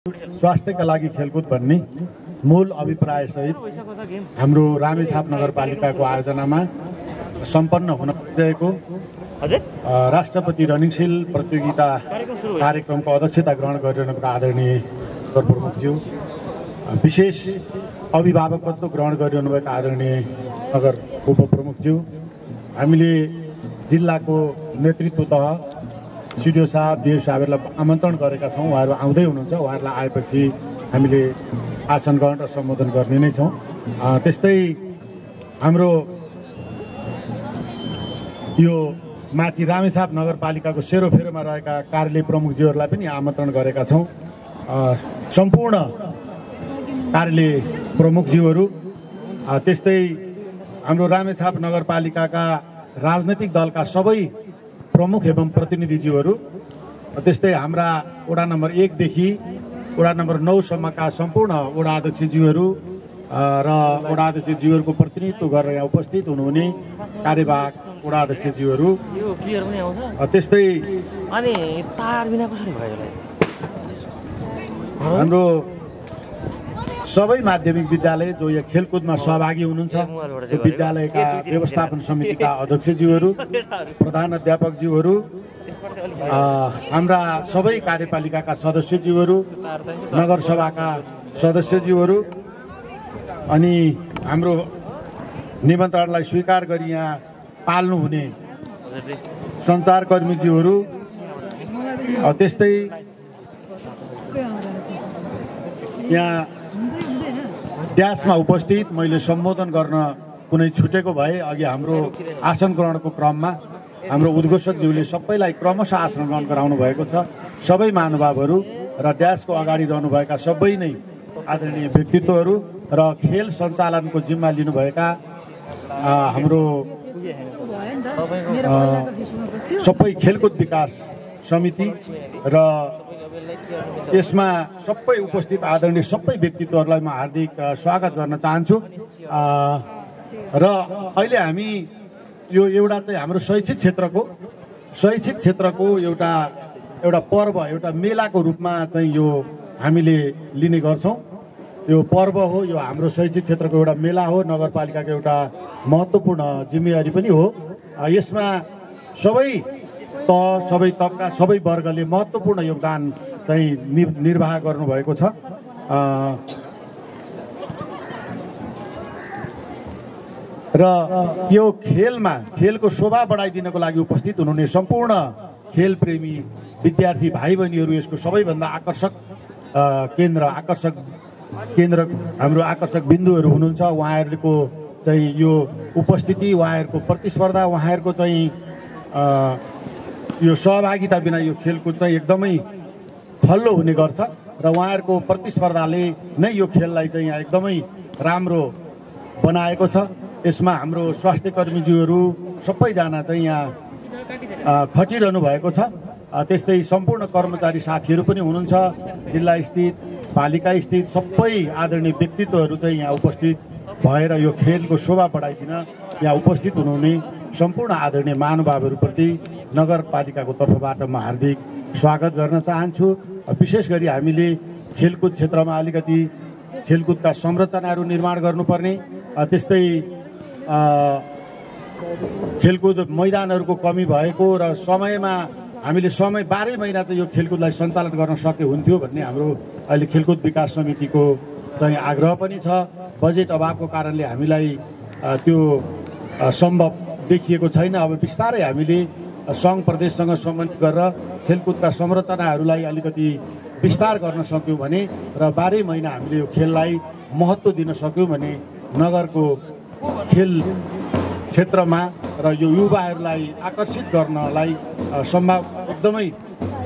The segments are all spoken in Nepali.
स्वास्थ्यका लागि खेलकुद भन्ने मूल अभिप्राय सहित हाम्रो रामेछाप नगरपालिकाको आयोजनामा सम्पन्न हुन गएको राष्ट्रपति रनिङशील प्रतियोगिता कार्यक्रमको अध्यक्षता ग्रहण गरिरहेको आदरणीय नगर प्रमुखज्यू, विशेष अभिभावकत्व ग्रहण गरिरहनुभएका आदरणीय नगर उपप्रमुखज्यू, हामीले जिल्लाको नेतृत्व तह सिडिओ साहब डिओ साहबहरूलाई आमन्त्रण गरेका छौँ। उहाँहरू आउँदै हुनुहुन्छ। उहाँहरूलाई आएपछि हामीले आसन ग्रहण र सम्बोधन गर्ने नै छौँ। त्यस्तै हाम्रो यो माथि रामेछाप नगरपालिकाको सेरोफेरोमा रहेका कार्यालय प्रमुखज्यूहरूलाई पनि आमन्त्रण गरेका छौँ। सम्पूर्ण कार्यालय प्रमुखज्यूहरू, त्यस्तै हाम्रो रामेछाप नगरपालिकाका राजनैतिक दलका सबै प्रमुख एवं प्रतिनिधिज्यूहरू, त्यस्तै हाम्रा वडा नम्बर 1 देखि वडा नम्बर 9 सम्मका सम्पूर्ण वडा अध्यक्षज्यूहरू र वडा अध्यक्षज्यूहरूको प्रतिनिधित्व गरेर यहाँ उपस्थित हुनुहुने कार्यवाहक वडा अध्यक्षज्यूहरू, त्यस्तै हाम्रो सबै माध्यमिक विद्यालय जो यहाँ खेलकुदमा सहभागी हुनुहुन्छ, त्यो विद्यालयका व्यवस्थापन समितिका अध्यक्षज्यूहरू, प्रधान अध्यापकज्यूहरू, हाम्रा सबै कार्यपालिकाका सदस्यज्यूहरू, नगरसभाका सदस्यज्यूहरू, अनि हाम्रो निमन्त्रणलाई स्वीकार गरी यहाँ पाल्नुहुने सञ्चारकर्मीज्यूहरू, त्यस्तै यहाँ ड्यासमा उपस्थित मैले सम्बोधन गर्न कुनै छुटेको भए अघि हाम्रो आसन ग्रहणको क्रममा हाम्रो उद्घोषकज्यूले सबैलाई क्रमशः आसन ग्रहण गराउनु भएको छ। सबै महानुभावहरू र ड्यासको अगाडि रहनुभएका सबै नै आदरणीय व्यक्तित्वहरू र खेल सञ्चालनको जिम्मा लिनुभएका हाम्रो सबै खेलकुद विकास समिति र यसमा सबै उपस्थित आदरणीय सबै व्यक्तित्वहरूलाई म हार्दिक स्वागत गर्न चाहन्छु। र अहिले हामी यो एउटा चाहिँ हाम्रो शैक्षिक क्षेत्रको एउटा पर्व, एउटा मेलाको रूपमा चाहिँ यो हामीले लिने गर्छौँ। यो पर्व हो, यो हाम्रो शैक्षिक क्षेत्रको एउटा मेला हो, नगरपालिकाको एउटा महत्त्वपूर्ण जिम्मेवारी पनि हो। यसमा सबै तबका सबै वर्गले महत्त्वपूर्ण योगदान चाहिँ निर्वाह गर्नुभएको छ। र यो खेलको शोभा बढाइदिनको लागि उपस्थित हुनुहुने सम्पूर्ण खेलप्रेमी विद्यार्थी भाइ बहिनीहरू यसको सबैभन्दा आकर्षक केन्द्र हाम्रो आकर्षक बिन्दुहरू हुनुहुन्छ। उहाँहरूको चाहिँ यो उपस्थिति, उहाँहरूको प्रतिस्पर्धा, उहाँहरूको चाहिँ यो सहभागिता बिना यो खेलकुद चाहिँ एकदमै खल्लो हुने गर्छ र उहाँहरूको प्रतिस्पर्धाले नै यो खेललाई चाहिँ यहाँ एकदमै राम्रो बनाएको छ। यसमा हाम्रो स्वास्थ्य कर्मीज्यूहरू सबैजना चाहिँ यहाँ खटिरहनु भएको छ। त्यस्तै सम्पूर्ण कर्मचारी साथीहरू पनि हुनुहुन्छ। जिल्ला स्थित, पालिका स्थित सबै आदरणीय व्यक्तित्वहरू चाहिँ यहाँ उपस्थित भएर यो खेलको शोभा बढाइदिन यहाँ उपस्थित हुनुहुने सम्पूर्ण आदरणीय महानुभावहरूप्रति नगरपालिकाको तर्फबाट म हार्दिक स्वागत गर्न चाहन्छु। विशेष गरी हामीले खेलकुद क्षेत्रमा अलिकति खेलकुदका संरचनाहरू निर्माण गर्नुपर्ने, त्यस्तै खेलकुद मैदानहरूको कमी भएको र समयमा हामीले 12 महिना चाहिँ यो खेलकुदलाई सञ्चालन गर्न सके हुन्थ्यो भन्ने हाम्रो अहिले खेलकुद विकास समितिको चाहिँ आग्रह पनि छ। बजेट अभावको कारणले हामीलाई त्यो सम्भव देखिएको छैन। अब बिस्तारै हामीले सङ्घ प्रदेशसँग सम्बन्धित गरेर खेलकुदका संरचनाहरूलाई अलिकति विस्तार गर्न सक्यौँ भने र 12 महिना हामीले यो खेललाई महत्त्व दिन सक्यौँ भने नगरको खेल क्षेत्रमा र यो युवाहरूलाई आकर्षित गर्नलाई एकदमै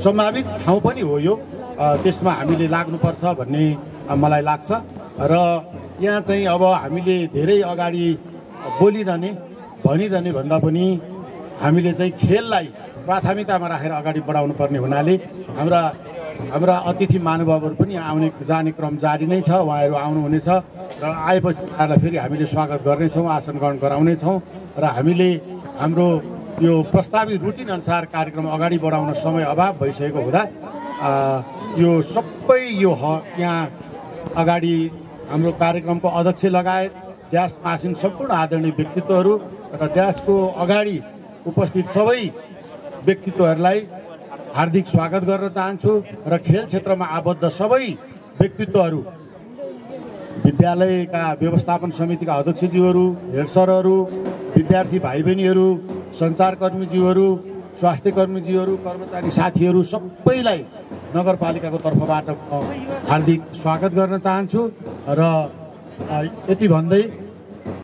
सम्भावित ठाउँ पनि हो यो। त्यसमा हामीले लाग्नुपर्छ भन्ने मलाई लाग्छ। र यहाँ चाहिँ अब हामीले धेरै अगाडि भनिरहने भन्दा पनि हामीले चाहिँ खेललाई प्राथमिकतामा राखेर अगाडि बढाउनु पर्ने हुनाले हाम्रा अतिथि महानुभावहरू पनि आउने जाने क्रम जारी नै छ। उहाँहरू आउनुहुनेछ र आएपछि उहाँहरूलाई फेरि हामीले स्वागत गर्नेछौँ, आसन ग्रहण गराउनेछौँ र हामीले हाम्रो यो प्रस्तावित रुटिन अनुसार कार्यक्रम अगाडि बढाउन समय अभाव भइसकेको हुँदा यो सबै यो यहाँ अगाडि हाम्रो कार्यक्रमको अध्यक्ष लगायत ड्यास मासिन सम्पूर्ण आदरणीय व्यक्तित्वहरू र ड्यासको अगाडि उपस्थित सबै व्यक्तित्वहरूलाई हार्दिक स्वागत गर्न चाहन्छु र खेल क्षेत्रमा आबद्ध सबै व्यक्तित्वहरू, विद्यालयका व्यवस्थापन समितिका अध्यक्षज्यूहरू, हेड सरहरू, विद्यार्थी भाइ बहिनीहरू, सञ्चारकर्मीज्यूहरू, स्वास्थ्य कर्मीज्यूहरू, कर्मचारी साथीहरू सबैलाई नगरपालिकाको तर्फबाट हार्दिक स्वागत गर्न चाहन्छु र यति भन्दै